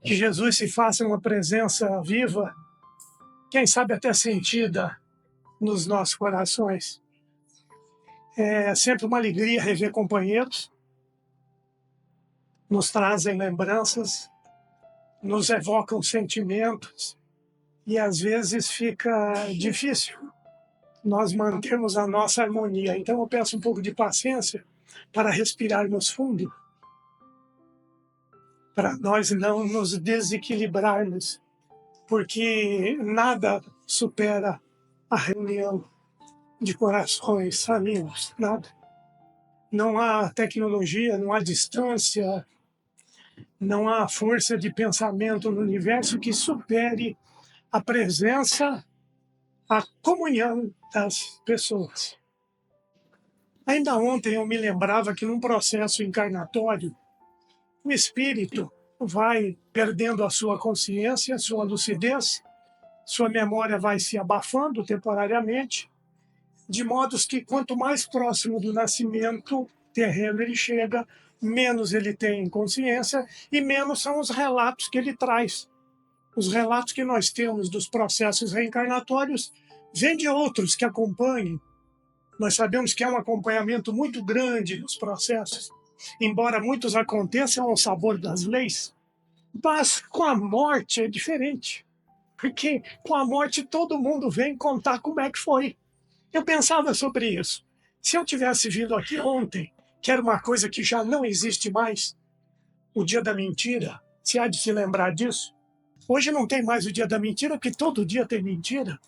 Que Jesus se faça uma presença viva, quem sabe até sentida nos nossos corações. É sempre uma alegria rever companheiros, nos trazem lembranças, nos evocam sentimentos e às vezes fica difícil nós mantermos a nossa harmonia. Então eu peço um pouco de paciência para respirarmos fundo, para nós não nos desequilibrarmos, porque nada supera a reunião de corações amigos, nada. Não há tecnologia, não há distância, não há força de pensamento no universo que supere a presença, a comunhão das pessoas. Ainda ontem eu me lembrava que num processo encarnatório, o espírito vai perdendo a sua consciência, a sua lucidez, sua memória vai se abafando temporariamente, de modos que quanto mais próximo do nascimento terreno ele chega, menos ele tem consciência e menos são os relatos que ele traz. Os relatos que nós temos dos processos reencarnatórios vêm de outros que acompanhem. Nós sabemos que há um acompanhamento muito grande nos processos, embora muitos aconteçam ao sabor das leis, mas com a morte é diferente, porque com a morte todo mundo vem contar como é que foi. Eu pensava sobre isso. Se eu tivesse vindo aqui ontem, que era uma coisa que já não existe mais, o dia da mentira, se há de se lembrar disso, hoje não tem mais o dia da mentira, porque todo dia tem mentira.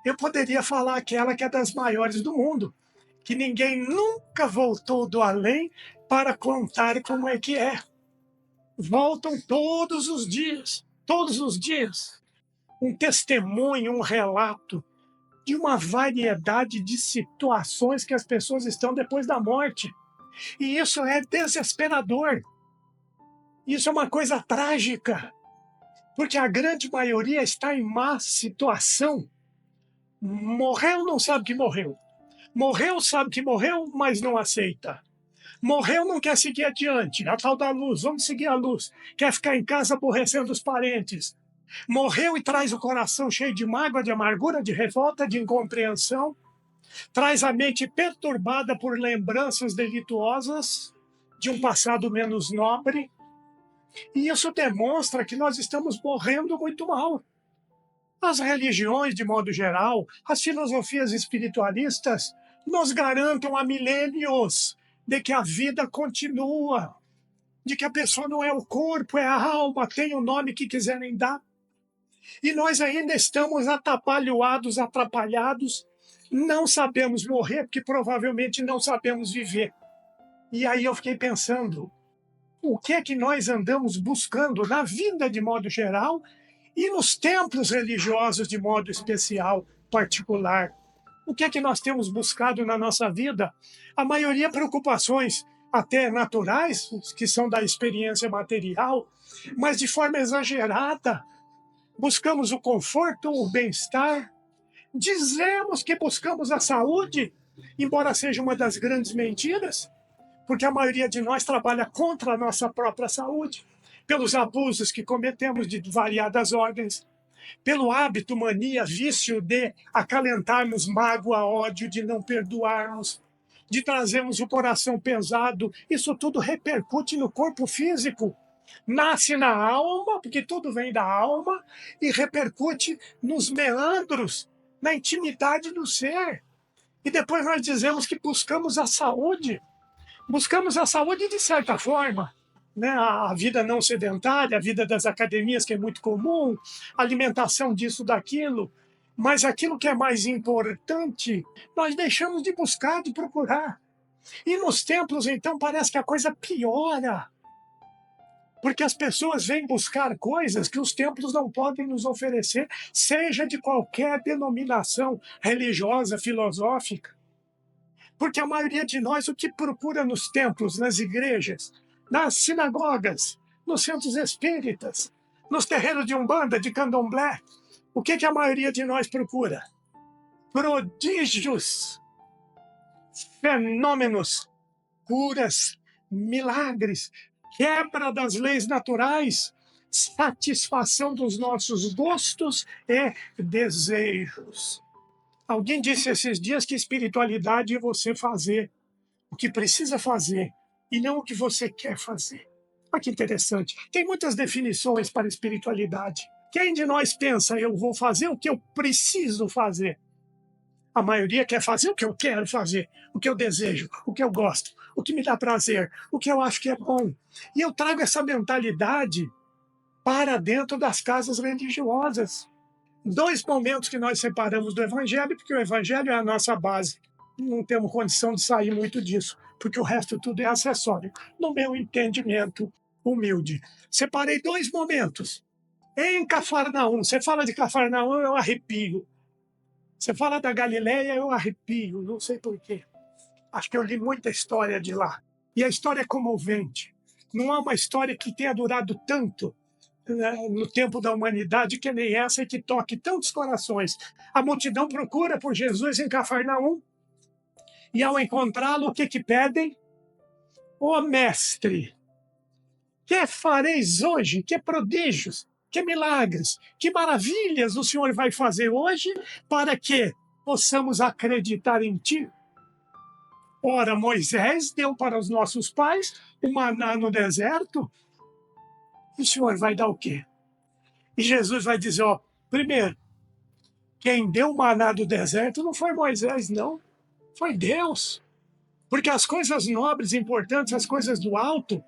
Eu poderia falar aquela que é das maiores do mundo, que ninguém nunca voltou do além para contar como é que é. Voltam todos os dias, um testemunho, um relato de uma variedade de situações que as pessoas estão depois da morte. E isso é desesperador. Isso é uma coisa trágica, porque a grande maioria está em má situação. Morreu, não sabe que morreu. Morreu, sabe que morreu, mas não aceita. Morreu, não quer seguir adiante. A tal da luz, vamos seguir a luz. Quer ficar em casa aborrecendo os parentes. Morreu e traz o coração cheio de mágoa, de amargura, de revolta, de incompreensão. Traz a mente perturbada por lembranças delituosas de um passado menos nobre. E isso demonstra que nós estamos morrendo muito mal. As religiões, de modo geral, as filosofias espiritualistas, nos garantem há milênios de que a vida continua, de que a pessoa não é o corpo, é a alma, tem o nome que quiserem dar. E nós ainda estamos atabalhoados, atrapalhados, não sabemos morrer, porque provavelmente não sabemos viver. E aí eu fiquei pensando, o que é que nós andamos buscando na vida de modo geral e nos templos religiosos de modo especial, particular? O que é que nós temos buscado na nossa vida? A maioria preocupações até naturais, que são da experiência material, mas de forma exagerada. Buscamos o conforto, o bem-estar. Dizemos que buscamos a saúde, embora seja uma das grandes mentiras, porque a maioria de nós trabalha contra a nossa própria saúde, pelos abusos que cometemos de variadas ordens, pelo hábito, mania, vício de acalentarmos mágoa, ódio, de não perdoarmos, de trazermos o coração pesado. Isso tudo repercute no corpo físico. Nasce na alma, porque tudo vem da alma, e repercute nos meandros, na intimidade do ser. E depois nós dizemos que buscamos a saúde. Buscamos a saúde de certa forma, né? A vida não sedentária, a vida das academias, que é muito comum, alimentação disso, daquilo, mas aquilo que é mais importante, nós deixamos de buscar, de procurar. E nos templos, então, parece que a coisa piora, porque as pessoas vêm buscar coisas que os templos não podem nos oferecer, seja de qualquer denominação religiosa, filosófica. Porque a maioria de nós o que procura nos templos, nas igrejas, nas sinagogas, nos centros espíritas, nos terreiros de Umbanda, de Candomblé, o que a maioria de nós procura? Prodígios, fenômenos, curas, milagres, quebra das leis naturais, satisfação dos nossos gostos e desejos. Alguém disse esses dias que espiritualidade é você fazer o que precisa fazer e não o que você quer fazer. Olha que interessante. Tem muitas definições para espiritualidade. Quem de nós pensa, eu vou fazer o que eu preciso fazer? A maioria quer fazer o que eu quero fazer, o que eu desejo, o que eu gosto, o que me dá prazer, o que eu acho que é bom. E eu trago essa mentalidade para dentro das casas religiosas. 2 momentos que nós separamos do Evangelho, porque o Evangelho é a nossa base. Não temos condição de sair muito disso, porque o resto tudo é acessório, no meu entendimento humilde. Separei 2 momentos. Em Cafarnaum, você fala de Cafarnaum, eu arrepio. Você fala da Galileia, eu arrepio, não sei porquê. Acho que eu li muita história de lá. E a história é comovente. Não há uma história que tenha durado tanto no tempo da humanidade que nem essa e que toque tantos corações. A multidão procura por Jesus em Cafarnaum e ao encontrá-lo, o que pedem? Ó mestre, que fareis hoje? Que prodígios, que milagres, que maravilhas o Senhor vai fazer hoje para que possamos acreditar em Ti? Ora, Moisés deu para os nossos pais o maná no deserto. E o Senhor vai dar o quê? E Jesus vai dizer, ó, primeiro, quem deu o maná do deserto não foi Moisés, não. Foi Deus. Porque as coisas nobres, importantes, as coisas do alto,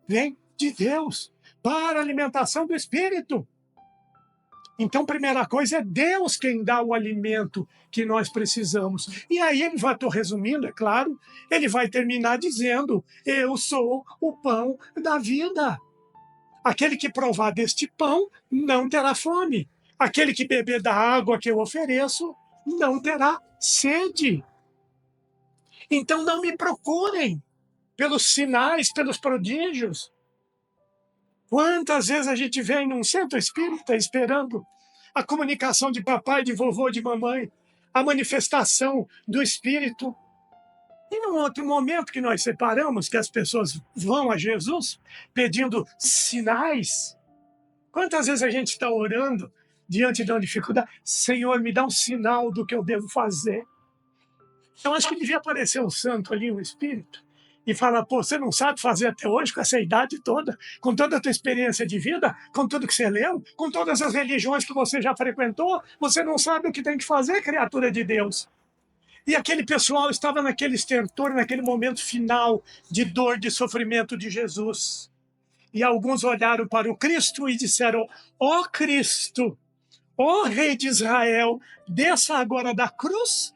vêm de Deus para a alimentação do Espírito. Então, primeira coisa, é Deus quem dá o alimento que nós precisamos. E aí ele vai, estou resumindo, é claro, ele vai terminar dizendo, eu sou o pão da vida. Aquele que provar deste pão não terá fome. Aquele que beber da água que eu ofereço não terá sede. Então não me procurem pelos sinais, pelos prodígios. Quantas vezes a gente vem num centro espírita esperando a comunicação de papai, de vovô, de mamãe, a manifestação do Espírito. E num outro momento que nós separamos, que as pessoas vão a Jesus pedindo sinais. Quantas vezes a gente está orando diante de uma dificuldade? Senhor, me dá um sinal do que eu devo fazer. Eu acho que devia aparecer um santo ali, um espírito, e falar, pô, você não sabe fazer até hoje com essa idade toda, com toda a tua experiência de vida, com tudo que você leu, com todas as religiões que você já frequentou, você não sabe o que tem que fazer, criatura de Deus. E aquele pessoal estava naquele estertor, naquele momento final de dor, de sofrimento de Jesus. E alguns olharam para o Cristo e disseram, ó Cristo, ó Rei de Israel, desça agora da cruz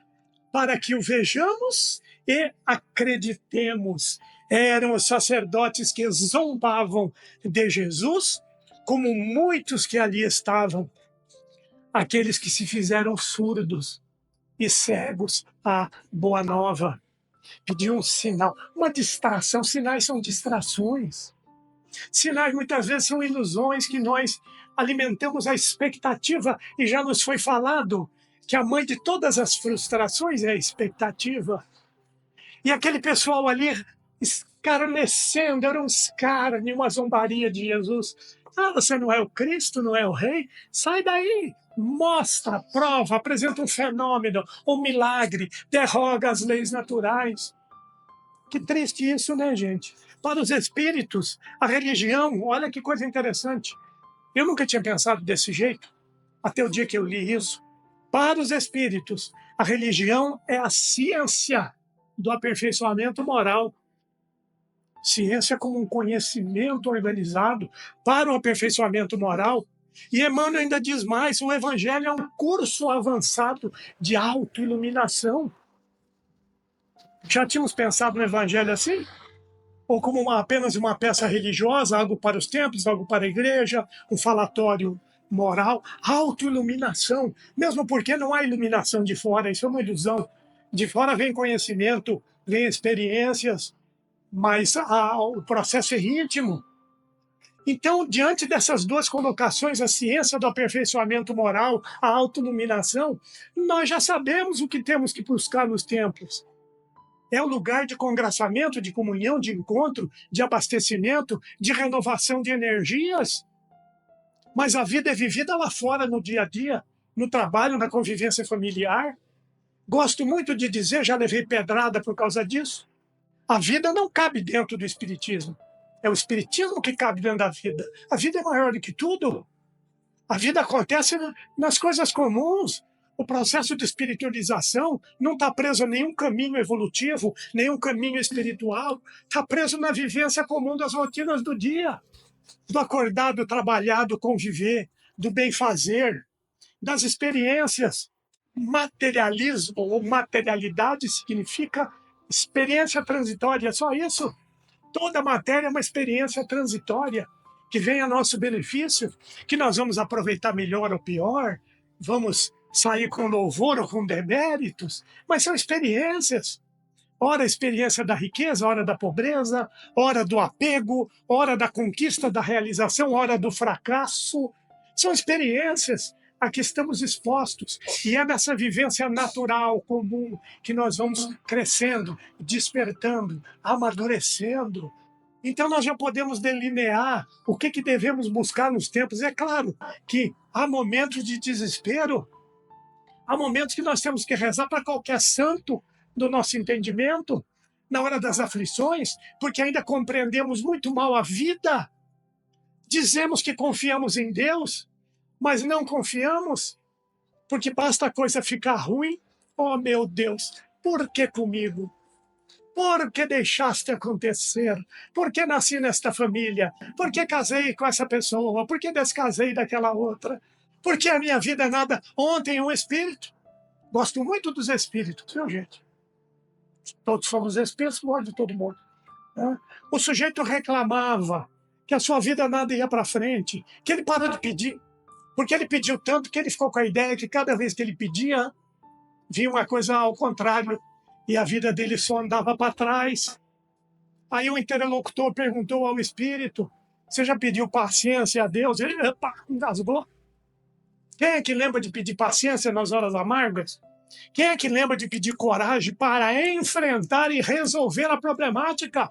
para que o vejamos e acreditemos. Eram os sacerdotes que zombavam de Jesus, como muitos que ali estavam, aqueles que se fizeram surdos e cegos à boa nova. Pediu um sinal, uma distração. Sinais são distrações. Sinais muitas vezes são ilusões que nós alimentamos a expectativa e já nos foi falado que a mãe de todas as frustrações é a expectativa. E aquele pessoal ali escarnecendo, era um escárnio, uma zombaria de Jesus. Ah, você não é o Cristo, não é o Rei? Sai daí! Mostra, prova, apresenta um fenômeno, um milagre, derroga as leis naturais. Que triste isso, né, gente? Para os espíritos, a religião, olha que coisa interessante. Eu nunca tinha pensado desse jeito, até o dia que eu li isso. Para os espíritos, a religião é a ciência do aperfeiçoamento moral. Ciência como um conhecimento organizado para o aperfeiçoamento moral. E Emmanuel ainda diz mais, o Evangelho é um curso avançado de autoiluminação. Já tínhamos pensado no Evangelho assim? Ou como apenas uma peça religiosa, algo para os templos, algo para a igreja, um falatório moral, autoiluminação, mesmo porque não há iluminação de fora, isso é uma ilusão. De fora vem conhecimento, vem experiências, mas o processo é íntimo. Então, diante dessas duas colocações, a ciência do aperfeiçoamento moral, a autoiluminação, nós já sabemos o que temos que buscar nos templos. É o lugar de congraçamento, de comunhão, de encontro, de abastecimento, de renovação de energias. Mas a vida é vivida lá fora, no dia a dia, no trabalho, na convivência familiar. Gosto muito de dizer, já levei pedrada por causa disso, a vida não cabe dentro do espiritismo. É o espiritismo que cabe dentro da vida. A vida é maior do que tudo. A vida acontece nas coisas comuns. O processo de espiritualização não está preso a nenhum caminho evolutivo, nenhum caminho espiritual. Está preso na vivência comum das rotinas do dia, do acordar, do trabalhar, do conviver, do bem-fazer, das experiências. Materialismo ou materialidade significa experiência transitória, é só isso. Toda matéria é uma experiência transitória que vem a nosso benefício, que nós vamos aproveitar melhor ou pior, vamos sair com louvor ou com deméritos, mas são experiências. Ora a experiência da riqueza, ora da pobreza, ora do apego, ora da conquista, da realização, ora do fracasso. São experiências a que estamos expostos. E é nessa vivência natural, comum, que nós vamos crescendo, despertando, amadurecendo. Então nós já podemos delinear o que devemos buscar nos tempos. É claro que há momentos de desespero, há momentos que nós temos que rezar para qualquer santo do nosso entendimento, na hora das aflições, porque ainda compreendemos muito mal a vida. Dizemos que confiamos em Deus, mas não confiamos, porque basta a coisa ficar ruim. Oh, meu Deus, por que comigo? Por que deixaste acontecer? Por que nasci nesta família? Por que casei com essa pessoa? Por que descasei daquela outra? Por que a minha vida é nada? Ontem um espírito. Gosto muito dos espíritos, viu, gente? Todos somos espíritos, morde todo mundo. Né? O sujeito reclamava que a sua vida nada ia para frente, que ele parou de pedir, porque ele pediu tanto que ele ficou com a ideia que cada vez que ele pedia, vinha uma coisa ao contrário, e a vida dele só andava para trás. Aí o interlocutor perguntou ao espírito: você já pediu paciência a Deus? Ele, epa, engasgou. Quem é que lembra de pedir paciência nas horas amargas? Quem é que lembra de pedir coragem para enfrentar e resolver a problemática?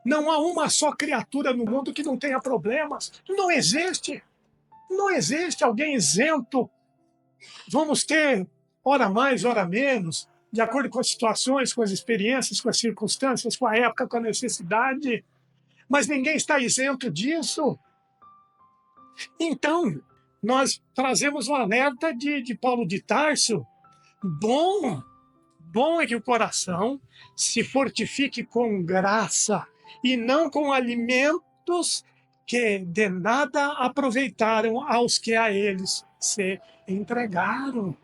Não há uma só criatura no mundo que não tenha problemas. Não existe. Não existe alguém isento. Vamos ter hora mais, hora menos, de acordo com as situações, com as experiências, com as circunstâncias, com a época, com a necessidade. Mas ninguém está isento disso. Então, nós trazemos o alerta de Paulo de Tarso. Bom é que o coração se fortifique com graça e não com alimentos que de nada aproveitaram aos que a eles se entregaram.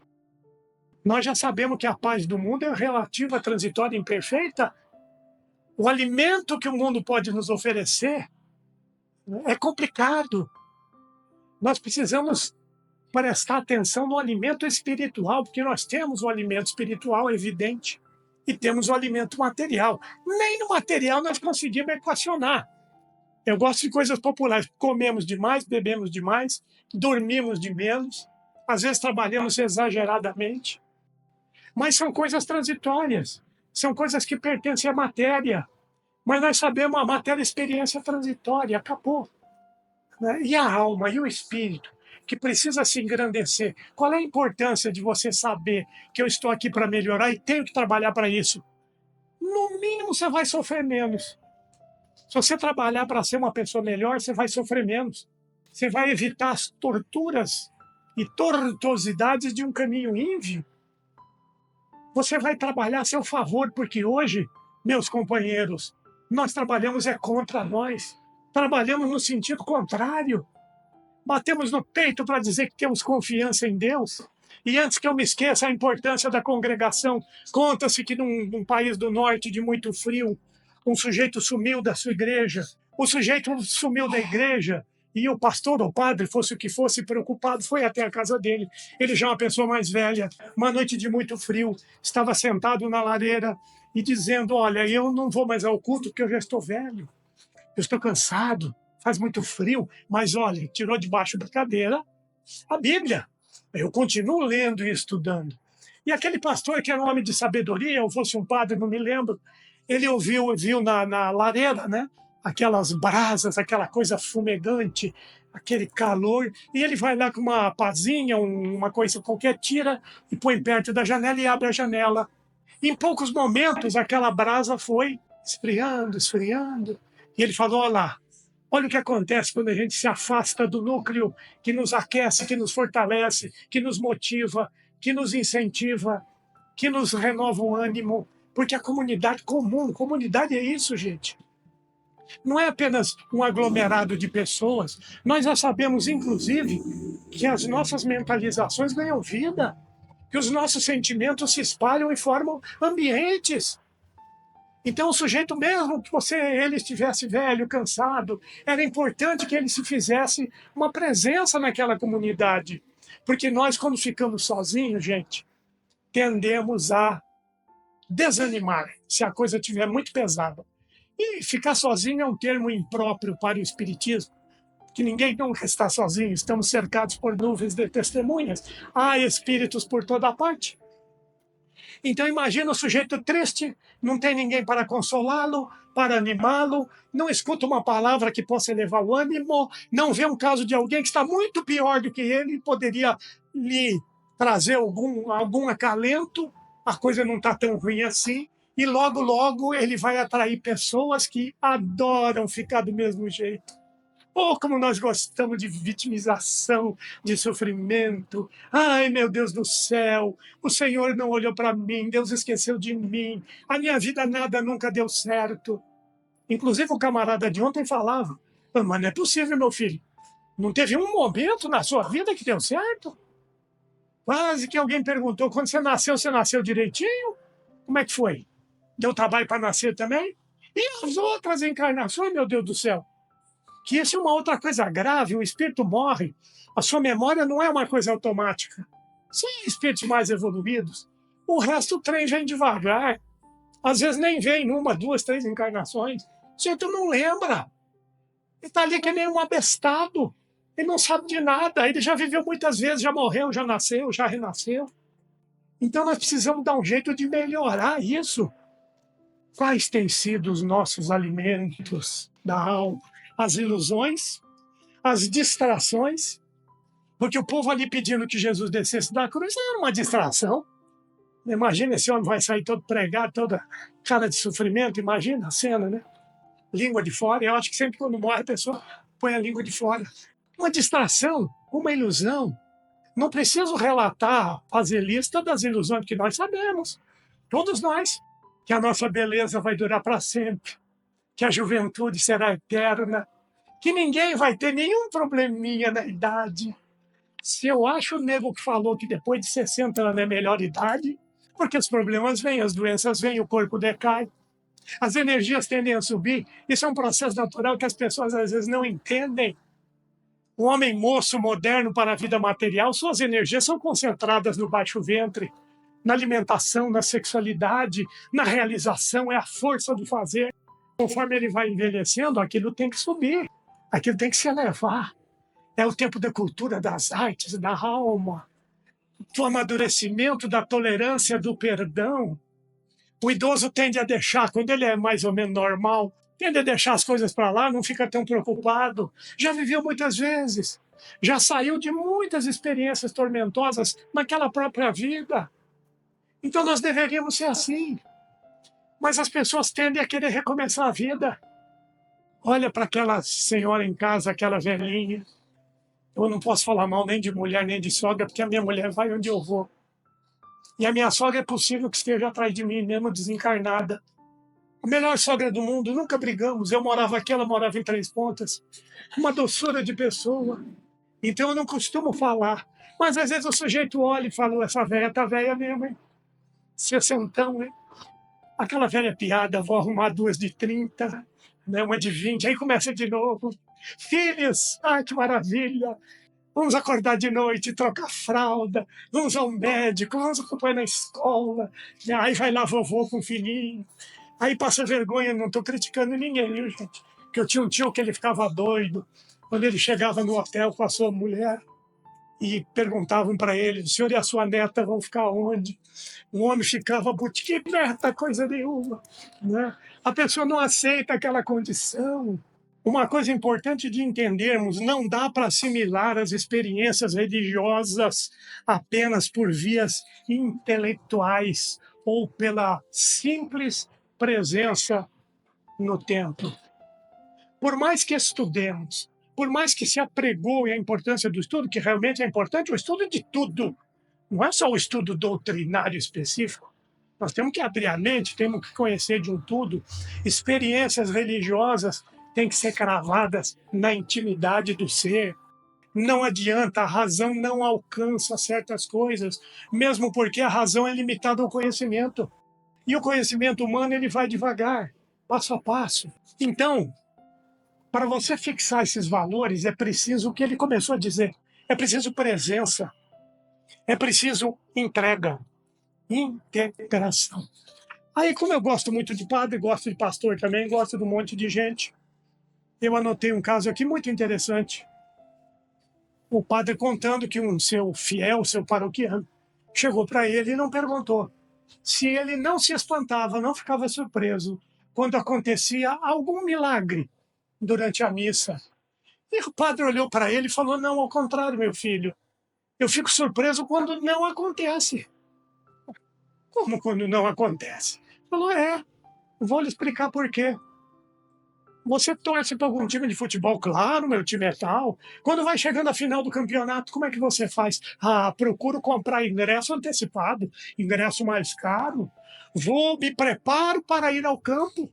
Nós já sabemos que a paz do mundo é relativa, transitória e imperfeita. O alimento que o mundo pode nos oferecer é complicado. Nós precisamos prestar atenção no alimento espiritual, porque nós temos o alimento espiritual evidente e temos o alimento material. Nem no material nós conseguimos equacionar. Eu gosto de coisas populares. Comemos demais, bebemos demais, dormimos de menos, às vezes trabalhamos exageradamente. Mas são coisas transitórias, são coisas que pertencem à matéria. Mas nós sabemos a matéria é experiência transitória, acabou. Né? E a alma, e o espírito, que precisa se engrandecer. Qual é a importância de você saber que eu estou aqui para melhorar e tenho que trabalhar para isso? No mínimo, você vai sofrer menos. Se você trabalhar para ser uma pessoa melhor, você vai sofrer menos. Você vai evitar as torturas e tortuosidades de um caminho ínvio. Você vai trabalhar a seu favor, porque hoje, meus companheiros, nós trabalhamos contra nós. Trabalhamos no sentido contrário. Batemos no peito para dizer que temos confiança em Deus. E antes que eu me esqueça a importância da congregação, conta-se que num país do norte de muito frio, um sujeito sumiu da sua igreja. O sujeito sumiu da igreja e o pastor ou padre, fosse o que fosse, preocupado, foi até a casa dele. Ele já é uma pessoa mais velha, uma noite de muito frio, estava sentado na lareira e dizendo: olha, eu não vou mais ao culto porque eu já estou velho. Eu estou cansado, faz muito frio, mas olha, tirou debaixo da cadeira a Bíblia. Eu continuo lendo e estudando. E aquele pastor, que era um homem de sabedoria, ou fosse um padre, não me lembro, ele viu na lareira, né, aquelas brasas, aquela coisa fumegante, aquele calor, e ele vai lá com uma pazinha, uma coisa qualquer, tira e põe perto da janela e abre a janela. Em poucos momentos, aquela brasa foi esfriando, esfriando. E ele falou: olha lá, olha o que acontece quando a gente se afasta do núcleo que nos aquece, que nos fortalece, que nos motiva, que nos incentiva, que nos renova o ânimo. Porque a comunidade comum, comunidade é isso, gente. Não é apenas um aglomerado de pessoas. Nós já sabemos, inclusive, que as nossas mentalizações ganham vida, que os nossos sentimentos se espalham e formam ambientes. Então, o sujeito, mesmo que ele estivesse velho, cansado, era importante que ele se fizesse uma presença naquela comunidade. Porque nós, quando ficamos sozinhos, gente, tendemos a desanimar se a coisa estiver muito pesada. E ficar sozinho é um termo impróprio para o espiritismo, que ninguém nunca está sozinho, estamos cercados por nuvens de testemunhas, há espíritos por toda parte. Então imagina o sujeito triste, não tem ninguém para consolá-lo, para animá-lo, não escuta uma palavra que possa elevar o ânimo, não vê um caso de alguém que está muito pior do que ele e poderia lhe trazer algum acalento, a coisa não está tão ruim assim, e logo, logo ele vai atrair pessoas que adoram ficar do mesmo jeito. Oh, como nós gostamos de vitimização, de sofrimento. Ai, meu Deus do céu, o Senhor não olhou para mim, Deus esqueceu de mim, a minha vida nada nunca deu certo. Inclusive o camarada de ontem falava: "Ah, mas não é possível, meu filho, não teve um momento na sua vida que deu certo?" Quase que alguém perguntou: quando você nasceu direitinho? Como é que foi? Deu trabalho para nascer também? E as outras encarnações, meu Deus do céu? Que isso é uma outra coisa grave, o espírito morre, a sua memória não é uma coisa automática. São espíritos mais evoluídos, o resto o trem vem devagar, às vezes nem vem uma, duas, três encarnações, o sujeito não lembra, ele está ali que nem um abestado, ele não sabe de nada, ele já viveu muitas vezes, já morreu, já nasceu, já renasceu. Então nós precisamos dar um jeito de melhorar isso. Quais têm sido os nossos alimentos da alma? As ilusões, as distrações, porque o povo ali pedindo que Jesus descesse da cruz era uma distração. Imagina, esse homem vai sair todo pregado, toda cara de sofrimento, imagina a cena, né? Língua de fora, eu acho que sempre quando morre a pessoa põe a língua de fora. Uma distração, uma ilusão. Não preciso relatar, fazer lista das ilusões que nós sabemos, todos nós, que a nossa beleza vai durar para sempre, que a juventude será eterna, que ninguém vai ter nenhum probleminha na idade. Se eu acho o nego que falou que depois de 60 anos é melhor idade, porque os problemas vêm, as doenças vêm, o corpo decai, as energias tendem a subir. Isso é um processo natural que as pessoas às vezes não entendem. O homem moço, moderno para a vida material, suas energias são concentradas no baixo ventre, na alimentação, na sexualidade, na realização, é a força do fazer. Conforme ele vai envelhecendo, aquilo tem que subir, aquilo tem que se elevar. É o tempo da cultura, das artes, da alma, do amadurecimento, da tolerância, do perdão. O idoso tende a deixar, quando ele é mais ou menos normal, tende a deixar as coisas para lá, não fica tão preocupado. Já viveu muitas vezes, já saiu de muitas experiências tormentosas naquela própria vida. Então nós deveríamos ser assim. Mas as pessoas tendem a querer recomeçar a vida. Olha para aquela senhora em casa, aquela velhinha. Eu não posso falar mal nem de mulher, nem de sogra, porque a minha mulher vai onde eu vou. E a minha sogra é possível que esteja atrás de mim, mesmo desencarnada. A melhor sogra do mundo, nunca brigamos. Eu morava aqui, ela morava em Três Pontas. Uma doçura de pessoa. Então eu não costumo falar. Mas às vezes o sujeito olha e fala: essa velha tá velha mesmo, hein? 60, hein? Aquela velha piada, vou arrumar duas de 30, né, uma de 20, aí começa de novo. Filhos, ai que maravilha! Vamos acordar de noite, trocar fralda, vamos ao médico, vamos acompanhar na escola. Aí vai lá vovô com o filhinho. Aí passa vergonha, não estou criticando ninguém, viu, gente? Porque eu tinha um tio que ele ficava doido. Quando ele chegava no hotel com a sua mulher e perguntavam para ele: o senhor e a sua neta vão ficar onde? O homem ficava: que neta, coisa nenhuma. Né? A pessoa não aceita aquela condição. Uma coisa importante de entendermos: não dá para assimilar as experiências religiosas apenas por vias intelectuais ou pela simples presença no templo. Por mais que estudemos, por mais que se apregoe a importância do estudo, que realmente é importante, o estudo de tudo, não é só o estudo doutrinário específico. Nós temos que abrir a mente, temos que conhecer de um tudo. Experiências religiosas têm que ser cravadas na intimidade do ser. Não adianta, a razão não alcança certas coisas, mesmo porque a razão é limitada ao conhecimento. E o conhecimento humano ele vai devagar, passo a passo. Então, para você fixar esses valores, é preciso o que ele começou a dizer. É preciso presença, é preciso entrega, integração. Aí, como eu gosto muito de padre, gosto de pastor também, gosto de um monte de gente, eu anotei um caso aqui muito interessante. O padre contando que um seu fiel, seu paroquiano, chegou para ele e não perguntou se ele não se espantava, não ficava surpreso quando acontecia algum milagre durante a missa. E o padre olhou para ele e falou: não, ao contrário, meu filho, eu fico surpreso quando não acontece. Como quando não acontece? Falou: vou lhe explicar por quê. Você torce para algum time de futebol? Claro, meu time é tal. Quando vai chegando a final do campeonato, como é que você faz? Procuro comprar ingresso antecipado, ingresso mais caro. Me preparo para ir ao campo,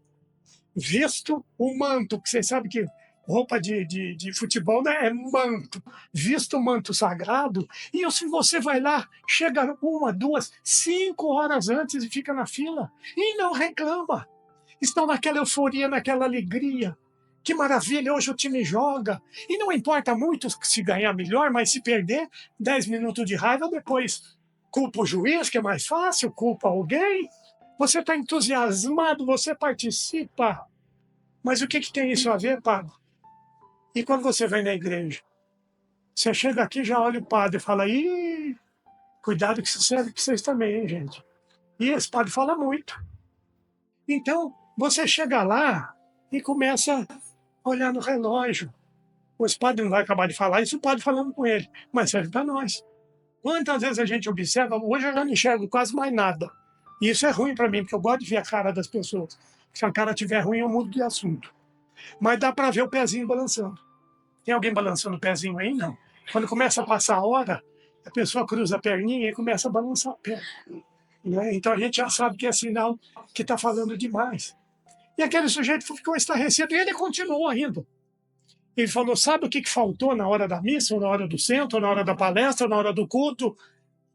visto o manto, que vocês sabem que roupa de futebol, né, é manto, visto o manto sagrado, e se você vai lá, chega 1, 2, 5 horas antes e fica na fila, e não reclama. Estão naquela euforia, naquela alegria. Que maravilha, hoje o time joga. E não importa muito se ganhar melhor, mas se perder, 10 minutos de raiva, depois culpa o juiz, que é mais fácil, culpa alguém. Você está entusiasmado, você participa. Mas o que tem isso a ver, padre? E quando você vem na igreja? Você chega aqui, já olha o padre e fala: ih, cuidado que isso serve para vocês também, hein, gente? E esse padre fala muito. Então, você chega lá e começa a olhar no relógio. O padre não vai acabar de falar isso, o padre falando com ele, mas serve para nós. Quantas vezes a gente observa, hoje eu já não enxergo quase mais nada. E isso é ruim para mim, porque eu gosto de ver a cara das pessoas. Se a cara estiver ruim, eu mudo de assunto. Mas dá para ver o pezinho balançando. Tem alguém balançando o pezinho aí? Não. Quando começa a passar a hora, a pessoa cruza a perninha e começa a balançar a perna. Né? Então a gente já sabe que é sinal que está falando demais. E aquele sujeito ficou estarrecido e ele continuou rindo. Ele falou: sabe o que faltou na hora da missa, ou na hora do centro, ou na hora da palestra, ou na hora do culto?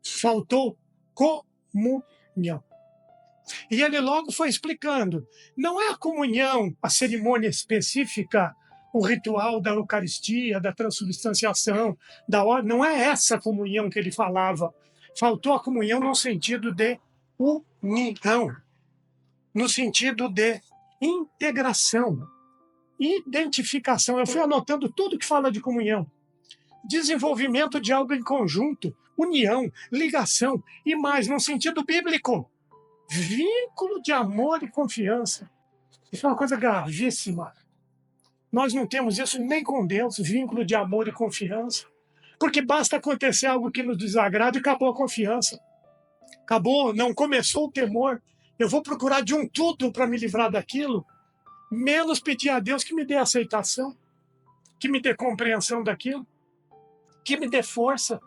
Faltou comunhão. E ele logo foi explicando. Não é a comunhão, a cerimônia específica, o ritual da Eucaristia, da transubstanciação, da ordem. Não é essa comunhão que ele falava. Faltou a comunhão no sentido de união, no sentido de integração, identificação. Eu fui anotando tudo que fala de comunhão. Desenvolvimento de algo em conjunto, união, ligação e mais, no sentido bíblico. Vínculo de amor e confiança. Isso é uma coisa gravíssima. Nós não temos isso nem com Deus, vínculo de amor e confiança. Porque basta acontecer algo que nos desagrada e acabou a confiança. Acabou, não começou o temor. Eu vou procurar de um tudo para me livrar daquilo, menos pedir a Deus que me dê aceitação, que me dê compreensão daquilo, que me dê força.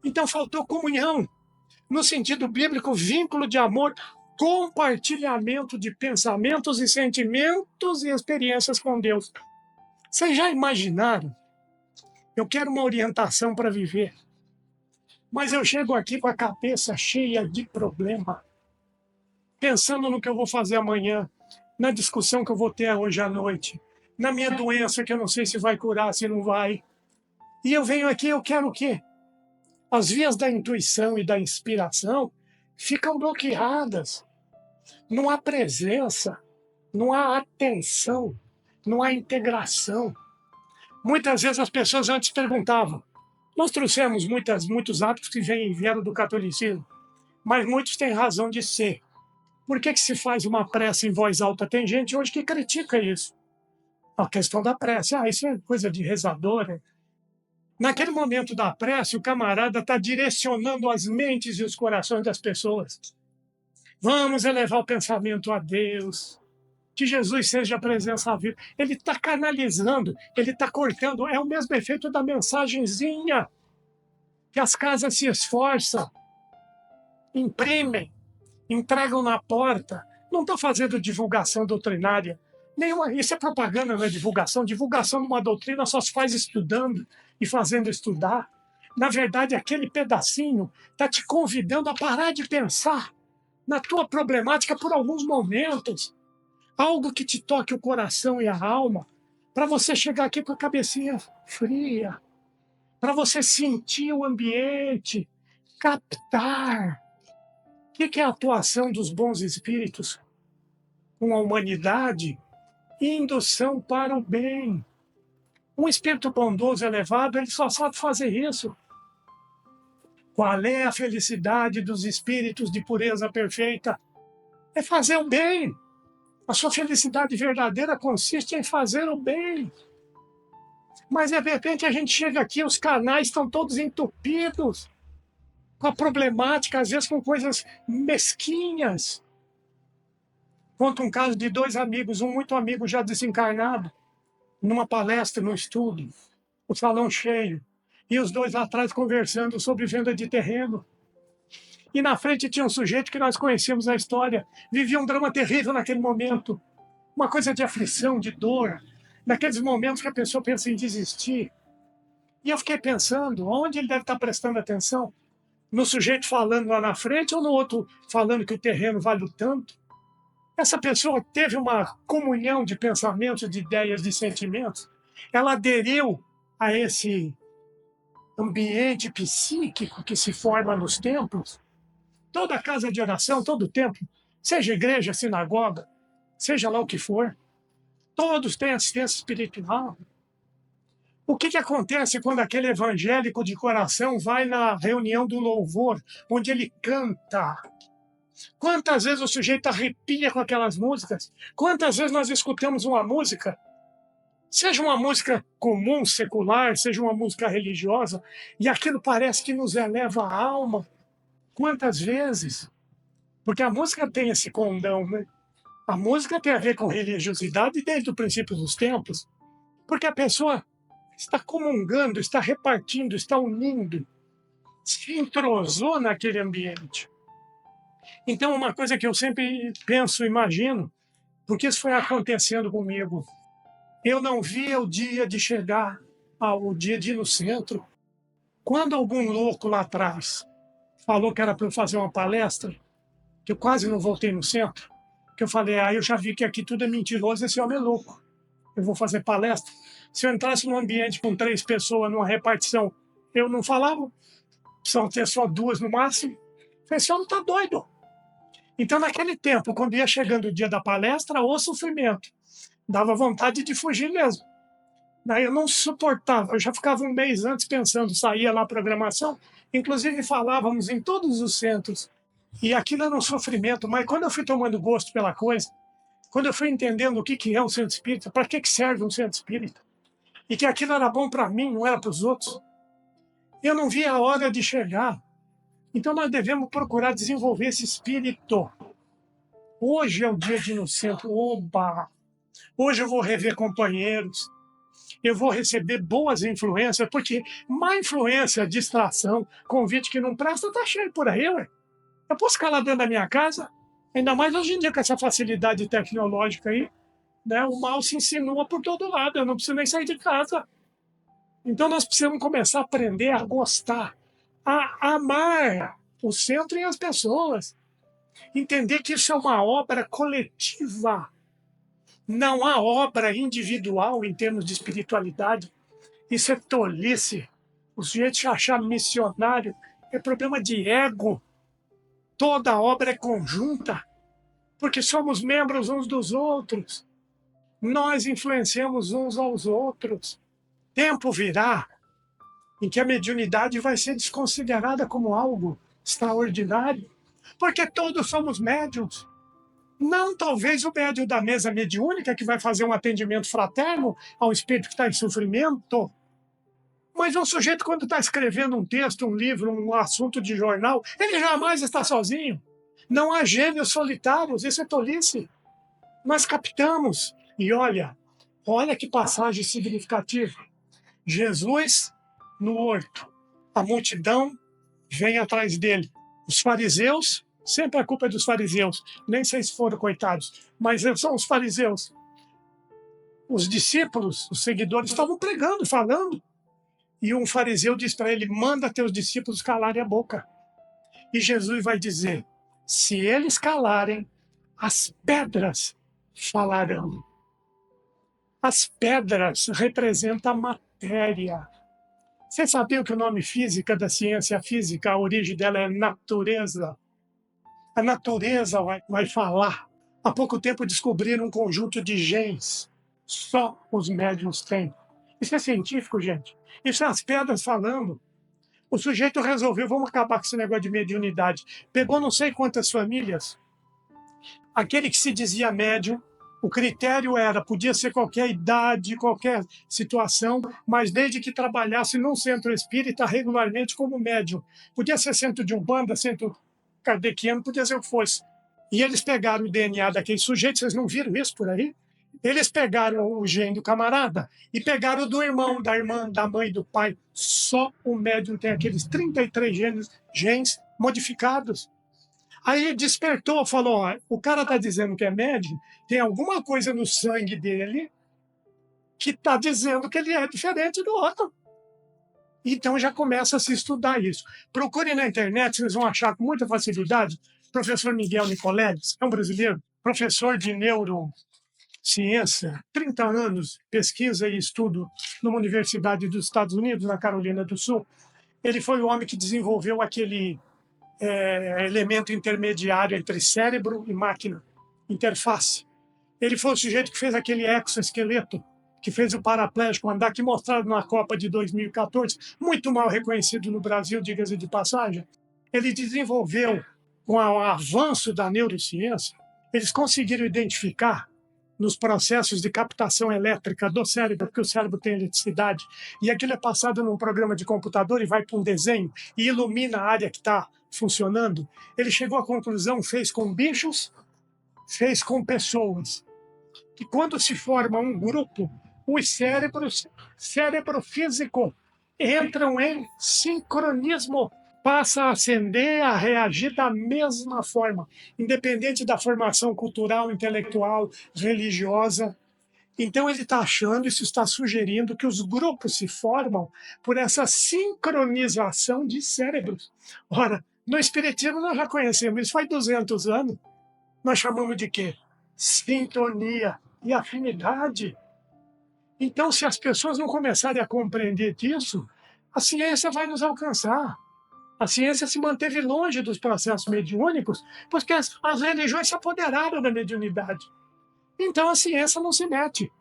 Então faltou comunhão. No sentido bíblico, vínculo de amor, compartilhamento de pensamentos e sentimentos e experiências com Deus. Vocês já imaginaram? Eu quero uma orientação para viver, mas eu chego aqui com a cabeça cheia de problema, pensando no que eu vou fazer amanhã, na discussão que eu vou ter hoje à noite, na minha doença que eu não sei se vai curar, se não vai. E eu venho aqui, eu quero o quê? As vias da intuição e da inspiração ficam bloqueadas. Não há presença, não há atenção, não há integração. Muitas vezes as pessoas antes perguntavam. Nós trouxemos muitos hábitos que vieram do catolicismo, mas muitos têm razão de ser. Por que se faz uma prece em voz alta? Tem gente hoje que critica isso. A questão da prece. Isso é coisa de rezador, né? Naquele momento da prece, o camarada está direcionando as mentes e os corações das pessoas. Vamos elevar o pensamento a Deus. Que Jesus seja a presença viva. Ele está canalizando, ele está cortando. É o mesmo efeito da mensagenzinha que as casas se esforçam, imprimem, entregam na porta. Não estou fazendo divulgação doutrinária. Nenhuma, isso é propaganda, não é divulgação. Divulgação de uma doutrina só se faz estudando e fazendo estudar. Na verdade, aquele pedacinho está te convidando a parar de pensar na tua problemática por alguns momentos. Algo que te toque o coração e a alma, para você chegar aqui com a cabecinha fria, para você sentir o ambiente, captar. O que é a atuação dos bons espíritos com a humanidade? Indução para o bem. Um espírito bondoso, elevado, ele só sabe fazer isso. Qual é a felicidade dos espíritos de pureza perfeita? É fazer o bem. A sua felicidade verdadeira consiste em fazer o bem. Mas, de repente, a gente chega aqui, os canais estão todos entupidos, com a problemática, às vezes com coisas mesquinhas. Conto um caso de 2 amigos, um muito amigo já desencarnado, numa palestra, num estudo, o salão cheio, e os 2 lá atrás conversando sobre venda de terreno. E na frente tinha um sujeito que nós conhecemos na história, vivia um drama terrível naquele momento, uma coisa de aflição, de dor, naqueles momentos que a pessoa pensa em desistir. E eu fiquei pensando, onde ele deve estar prestando atenção? No sujeito falando lá na frente ou no outro falando que o terreno vale o tanto? Essa pessoa teve uma comunhão de pensamentos, de ideias, de sentimentos. Ela aderiu a esse ambiente psíquico que se forma nos templos. Toda casa de oração, todo templo, seja igreja, sinagoga, seja lá o que for, todos têm assistência espiritual. O que acontece quando aquele evangélico de coração vai na reunião do louvor, onde ele canta? Quantas vezes o sujeito arrepia com aquelas músicas? Quantas vezes nós escutamos uma música, seja uma música comum, secular, seja uma música religiosa, e aquilo parece que nos eleva a alma? Quantas vezes? Porque a música tem esse condão, né? A música tem a ver com religiosidade desde o princípio dos tempos, porque a pessoa está comungando, está repartindo, está unindo, se entrosou naquele ambiente. Então, uma coisa que eu sempre penso, imagino, porque isso foi acontecendo comigo. Eu não via o dia de chegar ao dia de ir no centro. Quando algum louco lá atrás falou que era para eu fazer uma palestra, que eu quase não voltei no centro, que eu falei, eu já vi que aqui tudo é mentiroso, esse homem é louco. Eu vou fazer palestra. Se eu entrasse num ambiente com 3 pessoas, numa repartição, eu não falava, precisam ter só 2 no máximo. Esse homem está doido. Então, naquele tempo, quando ia chegando o dia da palestra, o sofrimento, dava vontade de fugir mesmo. Daí eu não suportava, eu já ficava um mês antes pensando, saía lá a programação, inclusive falávamos em todos os centros, e aquilo era um sofrimento, mas quando eu fui tomando gosto pela coisa, quando eu fui entendendo o que é um centro espírita, para que serve um centro espírita, e que aquilo era bom para mim, não era para os outros, eu não via a hora de chegar. Então nós devemos procurar desenvolver esse espírito. Hoje é o dia de ir no centro, oba! Hoje eu vou rever companheiros, eu vou receber boas influências, porque má influência, distração, convite que não presta, tá cheio por aí, ué. Eu posso ficar lá dentro da minha casa, ainda mais hoje em dia com essa facilidade tecnológica aí, né? O mal se insinua por todo lado, eu não preciso nem sair de casa. Então nós precisamos começar a aprender a gostar, a amar o centro e as pessoas. Entender que isso é uma obra coletiva. Não há obra individual em termos de espiritualidade. Isso é tolice. O sujeito se achar missionário é problema de ego. Toda obra é conjunta, porque somos membros uns dos outros. Nós influenciamos uns aos outros. Tempo virá em que a mediunidade vai ser desconsiderada como algo extraordinário, porque todos somos médiuns. Não, talvez o médium da mesa mediúnica que vai fazer um atendimento fraterno ao espírito que está em sofrimento. Mas um sujeito, quando está escrevendo um texto, um livro, um assunto de jornal, ele jamais está sozinho. Não há gênios solitários, isso é tolice. Nós captamos. E olha que passagem significativa. Jesus no horto. A multidão vem atrás dele. Os fariseus, sempre a culpa é dos fariseus. Nem sei se foram coitados, mas são os fariseus. Os discípulos, os seguidores, estavam pregando, falando. E um fariseu diz para ele: manda teus discípulos calarem a boca. E Jesus vai dizer: se eles calarem, as pedras falarão. As pedras representam a matéria. Você sabia que o nome física da ciência física, a origem dela é natureza? A natureza vai falar. Há pouco tempo descobriram um conjunto de genes. Só os médiuns têm. Isso é científico, gente. Isso é as pedras falando. O sujeito resolveu, vamos acabar com esse negócio de mediunidade. Pegou não sei quantas famílias. Aquele que se dizia médium, o critério era, podia ser qualquer idade, qualquer situação, mas desde que trabalhasse num centro espírita regularmente como médium. Podia ser centro de Umbanda, centro kardeciano, podia ser o que fosse. E eles pegaram o DNA daquele sujeito, vocês não viram isso por aí? Eles pegaram o gene do camarada e pegaram o do irmão, da irmã, da mãe, do pai. Só o médium tem aqueles 33 genes modificados. Aí despertou, falou: ó, o cara está dizendo que é médium, tem alguma coisa no sangue dele que está dizendo que ele é diferente do outro. Então já começa a se estudar isso. Procurem na internet, vocês vão achar com muita facilidade. Professor Miguel Nicoledes, é um brasileiro, professor de neurociência, 30 anos, pesquisa e estudo numa universidade dos Estados Unidos, na Carolina do Sul. Ele foi o homem que desenvolveu aquele elemento intermediário entre cérebro e máquina, interface. Ele foi o sujeito que fez aquele exoesqueleto, que fez o paraplégico andar, que mostraram na Copa de 2014, muito mal reconhecido no Brasil, diga-se de passagem. Ele desenvolveu, com o avanço da neurociência, eles conseguiram identificar nos processos de captação elétrica do cérebro, porque o cérebro tem eletricidade, e aquilo é passado num programa de computador e vai para um desenho e ilumina a área que está funcionando. Ele chegou à conclusão, fez com bichos, fez com pessoas, que quando se forma um grupo, os cérebro físico, entram em sincronismo, passa a acender, a reagir da mesma forma, independente da formação cultural, intelectual, religiosa. Então ele está achando, isso está sugerindo que os grupos se formam por essa sincronização de cérebros. Ora, no Espiritismo nós já conhecemos isso faz 200 anos. Nós chamamos de quê? Sintonia e afinidade. Então, se as pessoas não começarem a compreender disso, a ciência vai nos alcançar. A ciência se manteve longe dos processos mediúnicos porque as religiões se apoderaram da mediunidade. Então a ciência não se mete.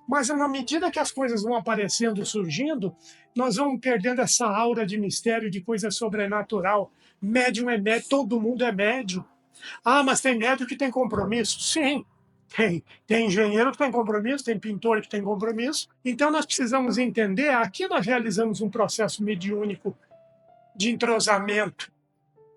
Mas na medida que as coisas vão aparecendo e surgindo, nós vamos perdendo essa aura de mistério, de coisa sobrenatural. Médium é médium, todo mundo é médium. Ah, mas tem médium que tem compromisso? Sim, tem. Tem engenheiro que tem compromisso, tem pintor que tem compromisso. Então nós precisamos entender, aqui nós realizamos um processo mediúnico de entrosamento,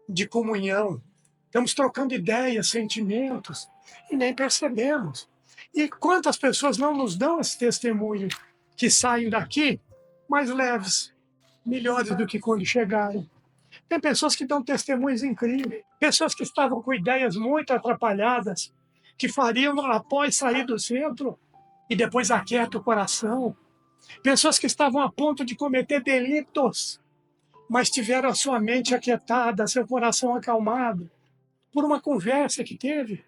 de comunhão. Estamos trocando ideias, sentimentos, e nem percebemos. E quantas pessoas não nos dão esse testemunho, que saem daqui mais leves, melhores do que quando chegaram. Tem pessoas que dão testemunhos incríveis, pessoas que estavam com ideias muito atrapalhadas, que fariam após sair do centro e depois aquieta o coração. Pessoas que estavam a ponto de cometer delitos, mas tiveram a sua mente aquietada, seu coração acalmado, por uma conversa que teve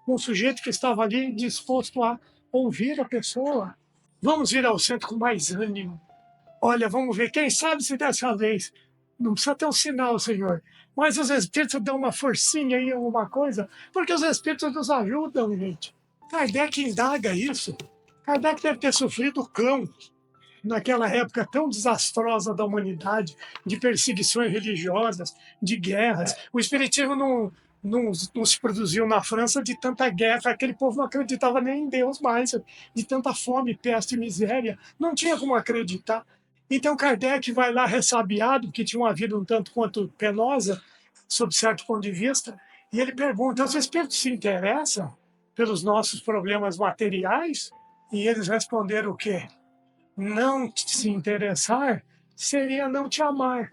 com um sujeito que estava ali disposto a ouvir a pessoa. Vamos vir ao centro com mais ânimo. Olha, vamos ver, quem sabe se dessa vez, não precisa ter um sinal, Senhor, mas os Espíritos dão uma forcinha aí, alguma coisa, porque os Espíritos nos ajudam, gente. Kardec indaga isso. Kardec deve ter sofrido cão naquela época tão desastrosa da humanidade, de perseguições religiosas, de guerras. O Espiritismo não se produziu na França de tanta guerra, aquele povo não acreditava nem em Deus mais, de tanta fome, peste e miséria, não tinha como acreditar. Então Kardec vai lá ressabiado, que tinha uma vida um tanto quanto penosa, sob certo ponto de vista, e ele pergunta: os espíritos se interessam pelos nossos problemas materiais? E eles responderam o quê? Não se interessar seria não te amar.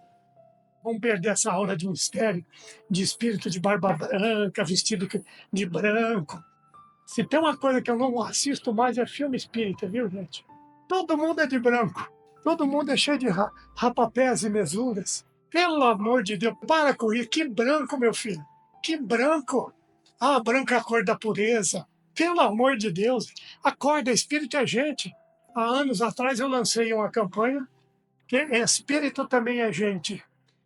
Vamos perder essa aura de mistério, de espírito de barba branca, vestido de branco. Se tem uma coisa que eu não assisto mais é filme espírita, viu, gente? Todo mundo é de branco. Todo mundo é cheio de rapapés e mesuras. Pelo amor de Deus, para com isso. Que branco, meu filho. Que branco. Ah, branco é a cor da pureza. Pelo amor de Deus. Acorda, espírito é gente. Há anos atrás eu lancei uma campanha que espírito também é gente.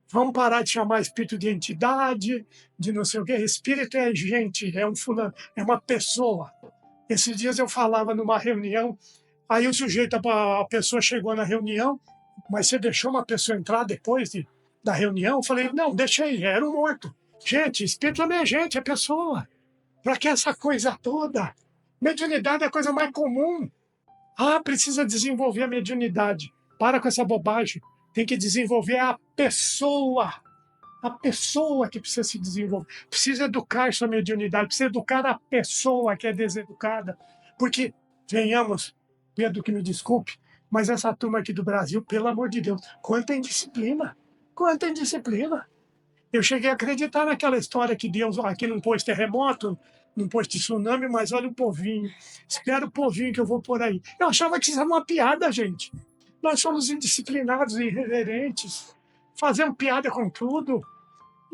Vamos parar de chamar espírito de entidade, de não sei o quê. Espírito é gente, é um fulano, é uma pessoa. Esses dias eu falava numa reunião, aí o sujeito, a pessoa chegou na reunião, mas você deixou uma pessoa entrar depois da reunião? Eu falei, não, deixei, era um morto. Gente, espírito também é gente, é pessoa. Para que essa coisa toda? Mediunidade é a coisa mais comum. Ah, precisa desenvolver a mediunidade. Para com essa bobagem. Tem que desenvolver a pessoa. A pessoa que precisa se desenvolver. Precisa educar sua mediunidade. Precisa educar a pessoa que é deseducada. Porque, venhamos, Pedro, que me desculpe, mas essa turma aqui do Brasil, pelo amor de Deus, quanta indisciplina. Quanta indisciplina. Eu cheguei a acreditar naquela história que Deus aqui não pôs terremoto, não pôs tsunami, mas olha o povinho. Espera o povinho que eu vou por aí. Eu achava que isso era uma piada, gente. Nós somos indisciplinados e irreverentes. Fazemos piada com tudo.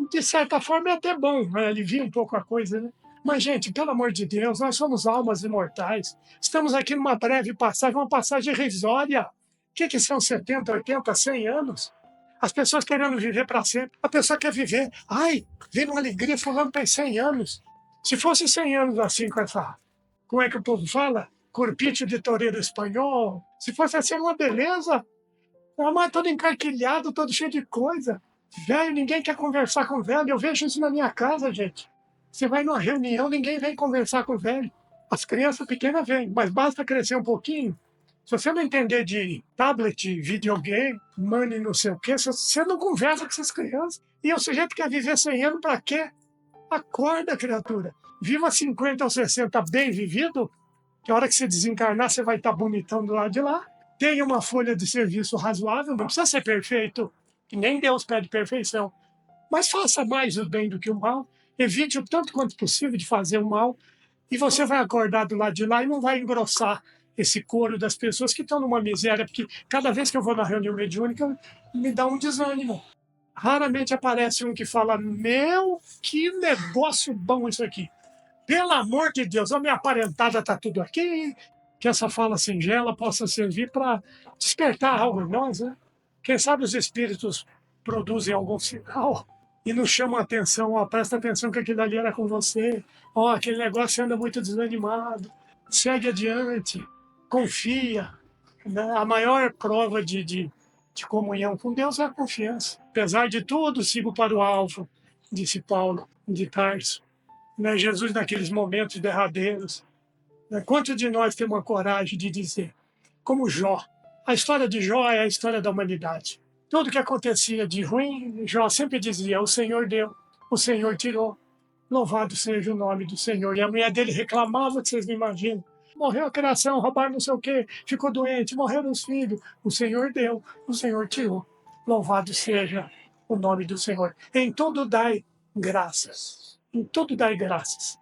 De certa forma é até bom, né? Alivia um pouco a coisa, né? Mas, gente, pelo amor de Deus, nós somos almas imortais. Estamos aqui numa breve passagem, uma passagem irrisória. O que são 70, 80, 100 anos? As pessoas querendo viver para sempre. A pessoa quer viver. Ai, vem uma alegria, fulano tem 100 anos. Se fosse 100 anos assim com essa... Como é que o povo fala? Corpite de toureiro espanhol. Se fosse assim, uma beleza. Mas todo encarquilhado, todo cheio de coisa. Velho, ninguém quer conversar com velho. Eu vejo isso na minha casa, gente. Você vai numa reunião, ninguém vem conversar com velho. As crianças pequenas vêm, mas basta crescer um pouquinho. Se você não entender de tablet, videogame, money, não sei o quê, você não conversa com essas crianças. E o sujeito quer viver 100 anos para quê? Acorda, criatura. Viva 50 ou 60 bem vivido, que a hora que você desencarnar, você vai estar bonitão do lado de lá. Tenha uma folha de serviço razoável, não precisa ser perfeito, que nem Deus pede perfeição. Mas faça mais o bem do que o mal. Evite o tanto quanto possível de fazer o mal. E você vai acordar do lado de lá e não vai engrossar esse coro das pessoas que estão numa miséria, porque cada vez que eu vou na reunião mediúnica, me dá um desânimo. Raramente aparece um que fala, meu, que negócio bom isso aqui. Pelo amor de Deus, a minha parentada está tudo aqui. Que essa fala singela possa servir para despertar algo em nós, né? Quem sabe os espíritos produzem algum sinal e nos chamam a atenção, ó, presta atenção que aquilo ali era com você, ó, aquele negócio anda muito desanimado, segue adiante, confia. Né? A maior prova de comunhão com Deus é a confiança. Apesar de tudo, sigo para o alvo, disse Paulo de Tarso. Né? Jesus, naqueles momentos derradeiros, né? Quantos de nós temos a coragem de dizer, como Jó, a história de Jó é a história da humanidade. Tudo que acontecia de ruim, Jó sempre dizia, o Senhor deu, o Senhor tirou, louvado seja o nome do Senhor. E a mulher dele reclamava, que vocês não imaginam. Morreu a criação, roubaram não sei o quê, ficou doente, morreram os filhos. O Senhor deu, o Senhor tirou. Louvado seja o nome do Senhor. Em tudo dai graças. Em tudo dai graças.